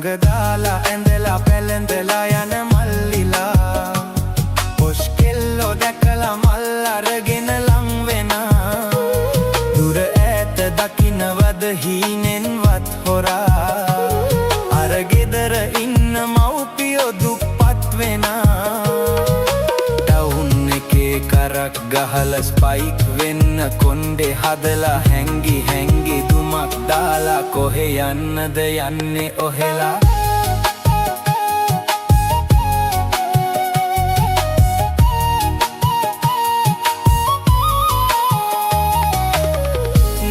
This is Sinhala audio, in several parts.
සංගදාලා ඇඳලා පැලඳලා යන මල්ලිලා පොෂ්කෙල්ලෝ දැකලා මල් අරගෙන ලං වෙනා දුර ඈත දකින්නවද හීනෙන්වත් හොරා අර ගෙදර ඉන්න මව්පියෝ දුප්පත් වෙනා ටවුන් එකේ කරක් ගහලා ස්පයික් වෙන්න කොණ්ඩේ හදලා හැංගි හැංගි දුමක් දාලා කොහෙ යන්නද යන්නේ ඔහෙලා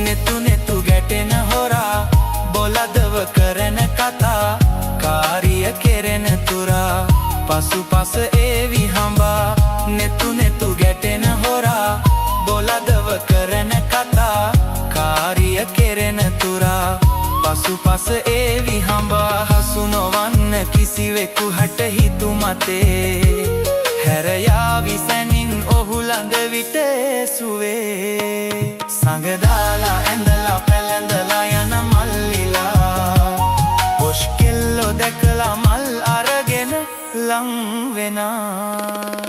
නෙතු නෙතු ගැටෙන හොරා බොලදව කරන කතා කාරිය කෙරෙන තුරා පසුපස ඒවි හඹා නෙතු නෙතු ගැටෙන හොරා බොලදව කරන කතා කාරිය කෙරෙන තුරා පසුපස ඒවි හඹා හසු නොවන්න කිසිවෙකු හට හිතු මතේ හැරයාවි සැනින් ඔහු ළඟ විට සුවේ සංගදාලා ඇඳලා පැලඳලා යන මල්ලිලා පොෂ්කෙල්ලෝ දැකලා මල් අරගෙන ලං වෙනා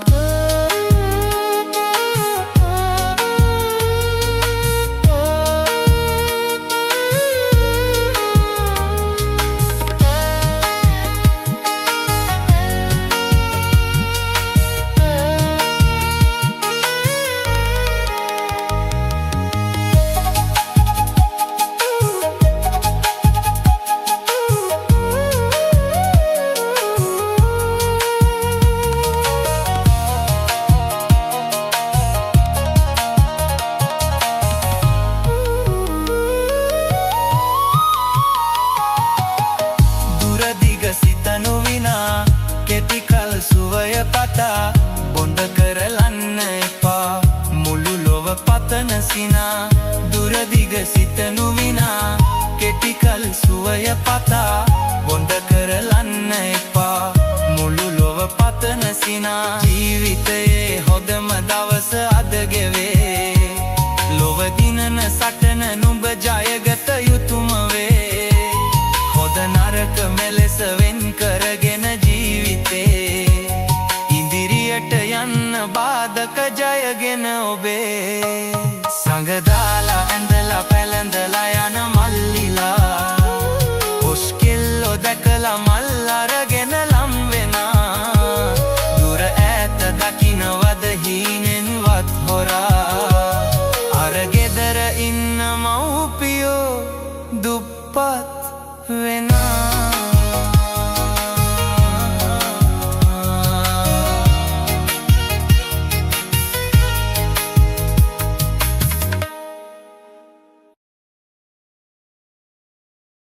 කෙටිකල් සුවය පතා බොඳ කරලන්න එපා මුළු ලොව පතන සිනා දුරදිග සිතනු විනා කෙටිකල් සුවය පතා බොඳ කරලන්න එපා මුළු ලොව පතන සිනා ජීවිතයේ හොඳම දවස අද ගෙවේ ලොව දිනන සටන නුඹ ජයගත යුතුම වේ හොඳ නරක මෙලෙස වෙන් කරගෙන ඉදිරියට යන්න බාධක ජයගෙන ඔබේ සංගදාලා ඇඳලා පැලඳලා යන මල්ලිලා පොෂ්කෙල්ලෝ දැකලා මල් අරගෙන ලම් වෙනා දුර ඈත දකින්නවද හීනෙන්වත් හොරා අර ගෙදර ඉන්න මව්පියෝ දුප්පත් වෙන